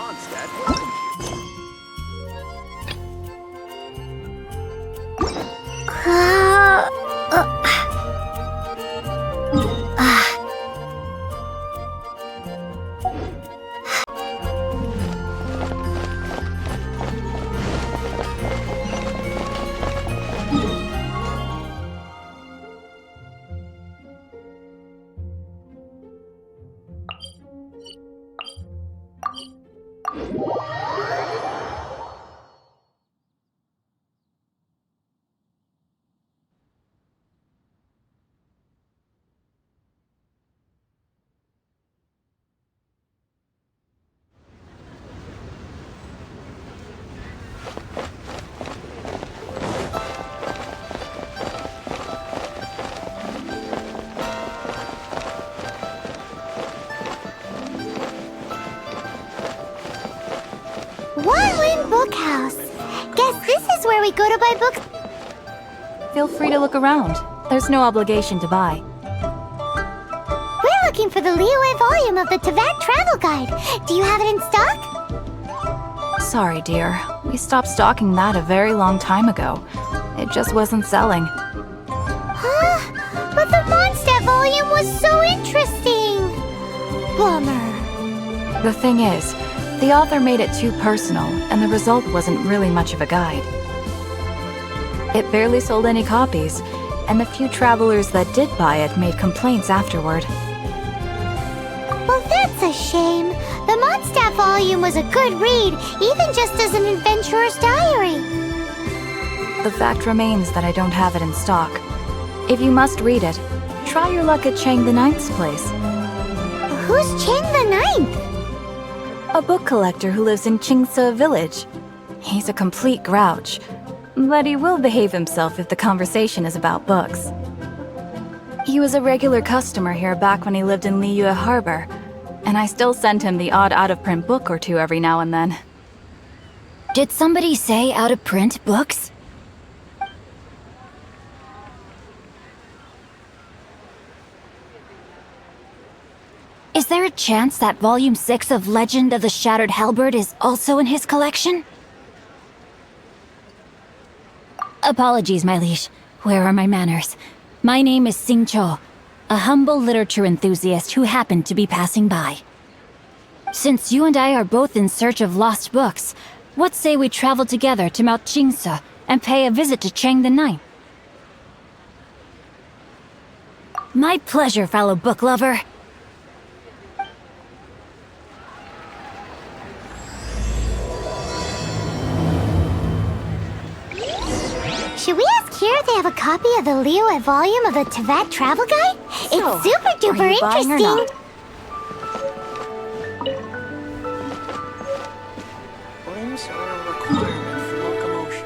Mondstadt village. Wanwen Bookhouse. Guess this is where we go to buy books. Feel free to look around. There's no obligation to buy. We're looking for the liyue volume of the Teyvat Travel Guide. Do you have it in stock? Sorry, dear. We stopped stocking that a very long time ago. It just wasn't selling. Huh? But the Mondstadt volume was so interesting. Bummer. The thing is, the author made it too personal, and the result wasn't really much of a guide. It barely sold any copies, and the few travelers that did buy it made complaints afterward. Well, that's a shame. The Mondstadt volume was a good read, even just as an adventurer's diary. The fact remains that I don't have it in stock. If you must read it, try your luck at Chang the Ninth's place. Who's Chang the Ninth? A book collector who lives in Qingce village. He's a complete grouch, but he will behave himself if the conversation is about books. He was a regular customer here back when he lived in Liyue Harbor, and I still send him the odd out-of-print book or two every now and then. Did somebody say out-of-print books? Is there a chance that Volume 6 of Legend of the Shattered Halberd is also in his collection? Apologies, my liege. Where are my manners? My name is Sing Cho, a humble literature enthusiast who happened to be passing by. Since you and I are both in search of lost books, what say we travel together to Mount Qingce and pay a visit to Chang the Ninth? My pleasure, fellow book lover. Should we ask here if they have a copy of the liyue volume of the Teyvat Travel Guide? It's super duper interesting. Limbs are a requirement for locomotion.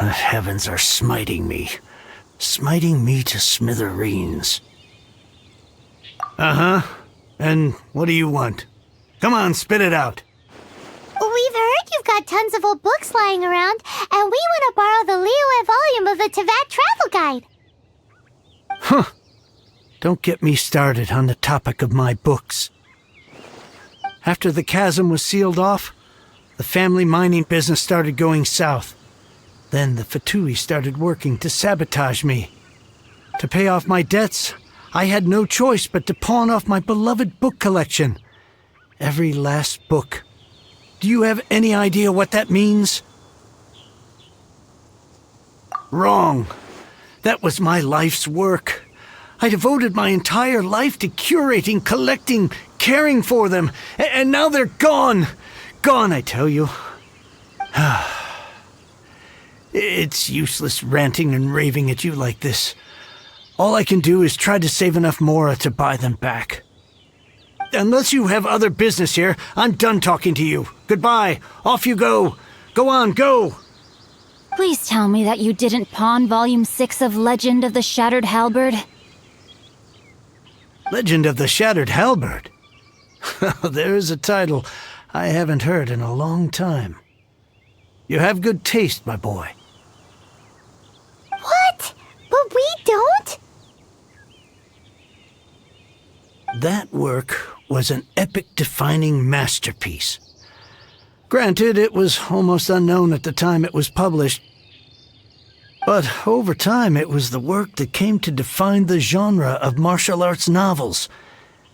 The heavens are smiting me to smithereens. Uh-huh. And what do you want? Come on, spit it out. We've heard you've got tons of old books lying around, and we want to borrow the liyue volume of the Teyvat Travel Guide. Huh. Don't get me started on the topic of my books. After the chasm was sealed off, the family mining business started going south. Then the Fatui started working to sabotage me. To pay off my debts, I had no choice but to pawn off my beloved book collection. Every last book. Do you have any idea what that means? Wrong. That was my life's work. I devoted my entire life to curating, collecting, caring for them, and now they're gone. Gone, I tell you. It's useless ranting and raving at you like this. All I can do is try to save enough mora to buy them back. Unless you have other business here, I'm done talking to you. Goodbye. Off you go. Go on, go. Please tell me that you didn't pawn Volume 6 of Legend of the Shattered Halberd. Legend of the Shattered Halberd? There's a title I haven't heard in a long time. You have good taste, my boy. What? But we don't? That work was an epic-defining masterpiece. Granted, it was almost unknown at the time it was published, but over time it was the work that came to define the genre of martial arts novels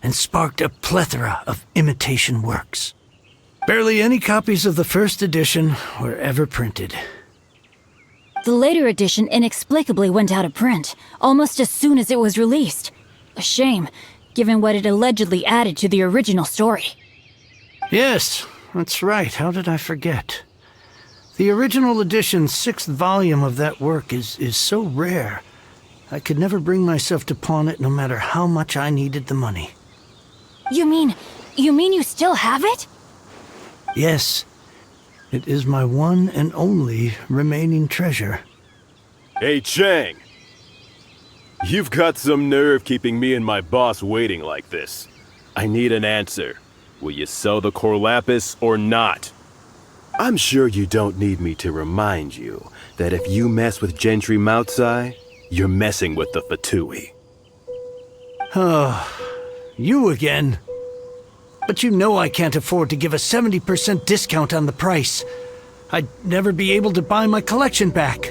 and sparked a plethora of imitation works. Barely any copies of the first edition were ever printed. The later edition inexplicably went out of print, almost as soon as it was released. A shame, given what it allegedly added to the original story. Yes, that's right. How did I forget? The original edition's 6th volume of that work is so rare, I could never bring myself to pawn it no matter how much I needed the money. You mean you still have it? Yes, it is my one and only remaining treasure. Hey, Chang! You've got some nerve keeping me and my boss waiting like this. I need an answer. Will you sell the core lapis or not? I'm sure you don't need me to remind you that if you mess with Gentry Moutsai, you're messing with the Fatui. You again? But you know I can't afford to give a 70% discount on the price. I'd never be able to buy my collection back.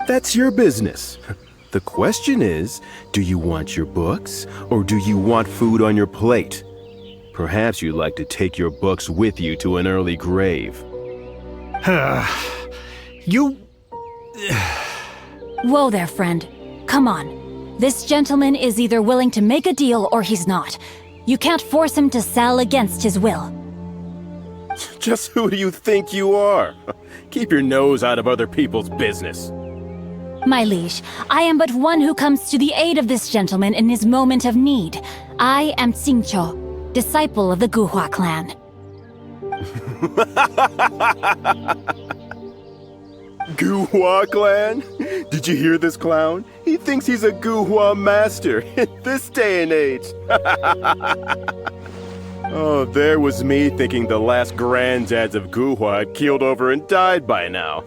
That's your business. The question is, do you want your books, or do you want food on your plate? Perhaps you'd like to take your books with you to an early grave. You... Whoa there, friend. Come on. This gentleman is either willing to make a deal or he's not. You can't force him to sell against his will. Just who do you think you are? Keep your nose out of other people's business. My liege, I am but one who comes to the aid of this gentleman in his moment of need. I am Xingqiu, disciple of the Guhua clan. Guhua clan? Did you hear this clown? He thinks he's a Guhua master in this day and age. Oh, there was me thinking the last granddads of Guhua had keeled over and died by now.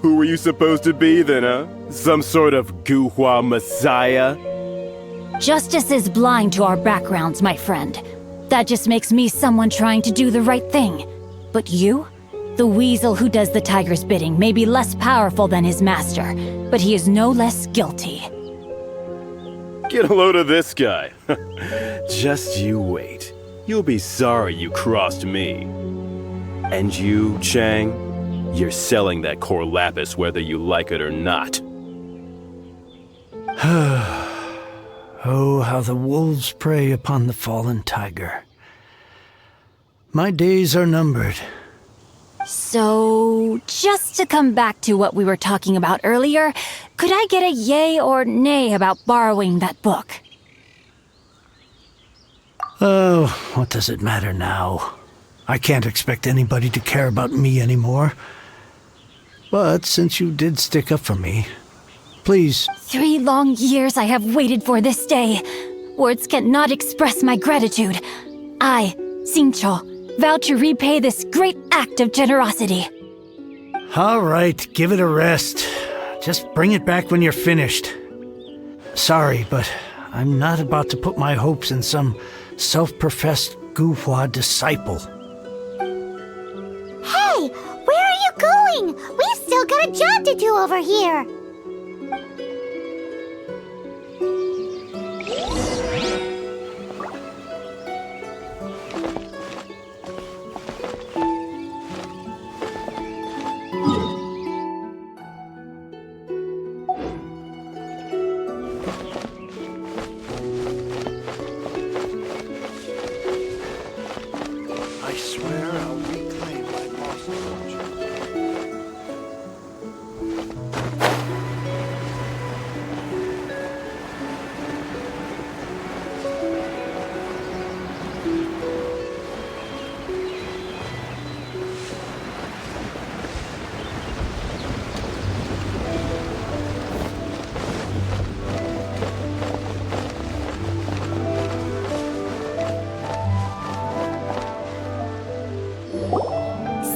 Who were you supposed to be then, huh? Some sort of Guhua messiah? Justice is blind to our backgrounds, my friend. That just makes me someone trying to do the right thing. But you? The weasel who does the tiger's bidding may be less powerful than his master, but he is no less guilty. Get a load of this guy. Just you wait. You'll be sorry you crossed me. And you, Chang, you're selling that core lapis whether you like it or not. Oh, how the wolves prey upon the fallen tiger. My days are numbered. So, just to come back to what we were talking about earlier, could I get a yay or nay about borrowing that book? Oh, what does it matter now? I can't expect anybody to care about me anymore. But since you did stick up for me, please... 3 long years I have waited for this day. Words cannot express my gratitude. I, Xingqiu, vow to repay this great act of generosity. All right, give it a rest. Just bring it back when you're finished. Sorry, but I'm not about to put my hopes in some self-professed Guhua disciple. Hey, where are you going? We've still got a job to do over here.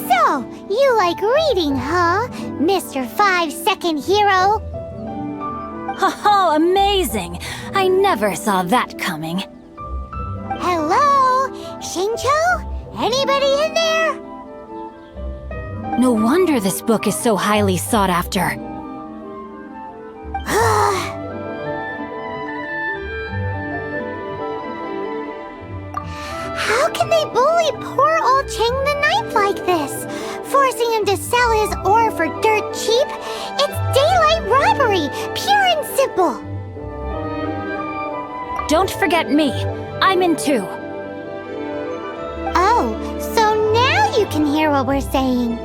So, you like reading, huh, Mr. 5-second hero? Oh, amazing! I never saw that coming. Hello? Xingqiu? Anybody in there? No wonder this book is so highly sought after. How can they bully poor old Chang the Ninth like this? Forcing him to sell his ore for dirt cheap? It's daylight robbery, pure and simple. Don't forget me. I'm in too. Oh, so now you can hear what we're saying.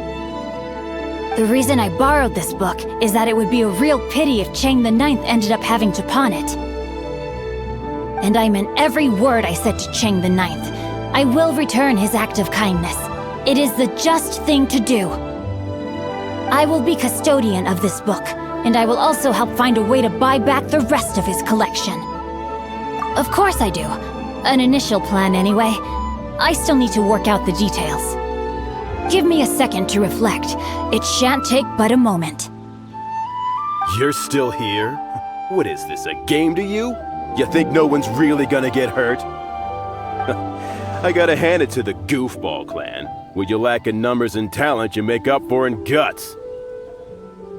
The reason I borrowed this book is that it would be a real pity if Chang the Ninth ended up having to pawn it. And I meant every word I said to Chang the Ninth. I will return his act of kindness. It is the just thing to do. I will be custodian of this book, and I will also help find a way to buy back the rest of his collection. Of course I do. An initial plan anyway. I still need to work out the details. Give me a second to reflect. It shan't take but a moment. You're still here? What is this, a game to you? You think no one's really gonna get hurt? I gotta hand it to the Goofball clan. What you lack in numbers and talent, you make up for in guts.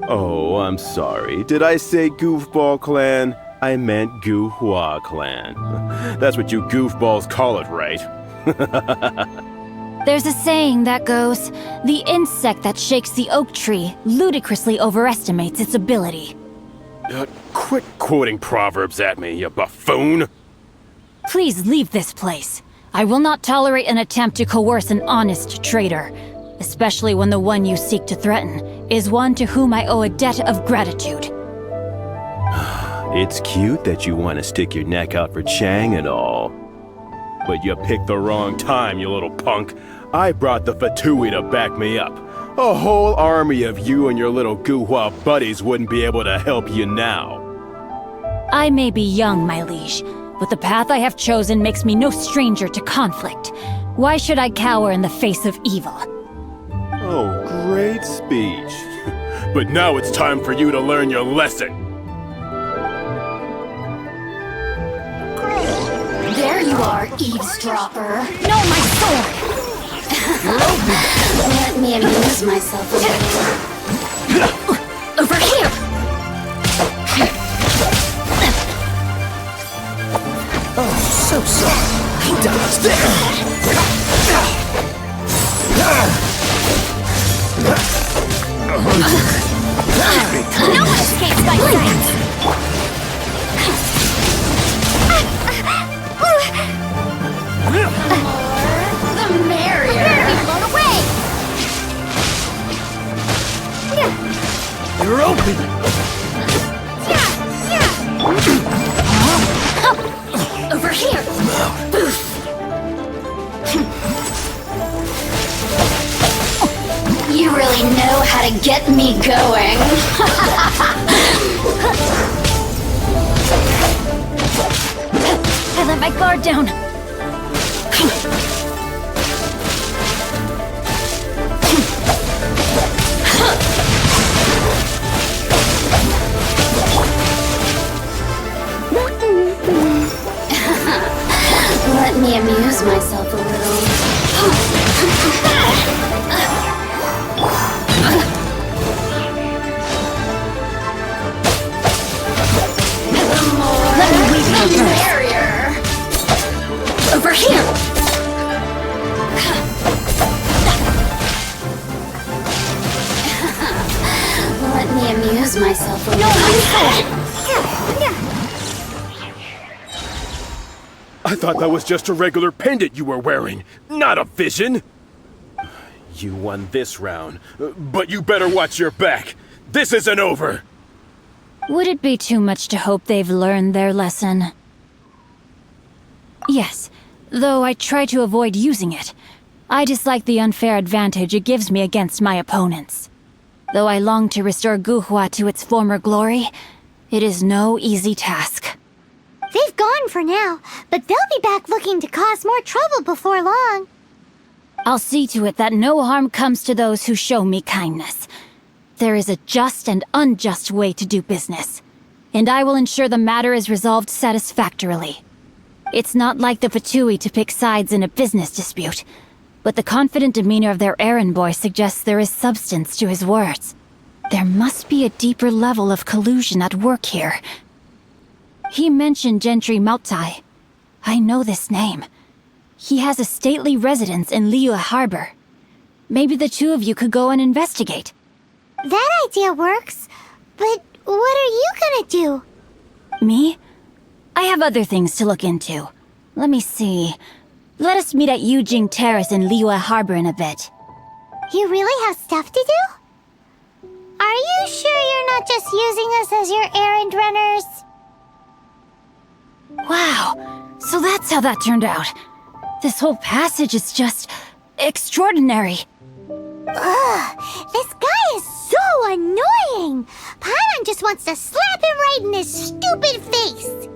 Oh, I'm sorry. Did I say Goofball clan? I meant Guhua clan. That's what you goofballs call it, right? There's a saying that goes, the insect that shakes the oak tree ludicrously overestimates its ability. Quit quoting proverbs at me, you buffoon! Please leave this place. I will not tolerate an attempt to coerce an honest trader, especially when the one you seek to threaten is one to whom I owe a debt of gratitude. It's cute that you want to stick your neck out for Chang and all. But you picked the wrong time, you little punk. I brought the Fatui to back me up. A whole army of you and your little Guhua buddies wouldn't be able to help you now. I may be young, my liege, but the path I have chosen makes me no stranger to conflict. Why should I cower in the face of evil? Oh, great speech. But now it's time for you to learn your lesson. There you are, eavesdropper. No, my sword! Let me amuse myself a little. Over here! Oh, so sorry. He dodged there. No one escapes my sight! The merrier! Be blown away! You're open. Over here! You really know how to get me going. I let my guard down. Let me amuse myself a little. Let me weave you The first. merrier! Over here! Let me amuse myself a little. I thought that was just a regular pendant you were wearing, not a vision. You won this round, but you better watch your back. This isn't over! Would it be too much to hope they've learned their lesson? Yes, though I try to avoid using it. I dislike the unfair advantage it gives me against my opponents. Though I long to restore Guhua to its former glory, it is no easy task. They've gone for now, but they'll be back looking to cause more trouble before long. I'll see to it that no harm comes to those who show me kindness. There is a just and unjust way to do business, and I will ensure the matter is resolved satisfactorily. It's not like the Fatui to pick sides in a business dispute, but the confident demeanor of their errand boy suggests there is substance to his words. There must be a deeper level of collusion at work here. He mentioned Gentry Mautai. I know this name. He has a stately residence in liyue Harbor. Maybe the two of you could go and investigate. That idea works, but what are you gonna do? Me? I have other things to look into. Let me see. Let us meet at Yujing Terrace in liyue Harbor in a bit. You really have stuff to do? Are you sure you're not just using us as your errand runners? Wow, so that's how that turned out. This whole passage is just extraordinary. Ugh, this guy is so annoying! Paimon just wants to slap him right in his stupid face!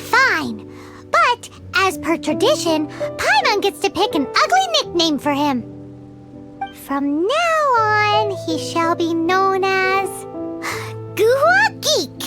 Fine, but as per tradition, Paimon gets to pick an ugly nickname for him. From now on, he shall be known as Guhua Geek!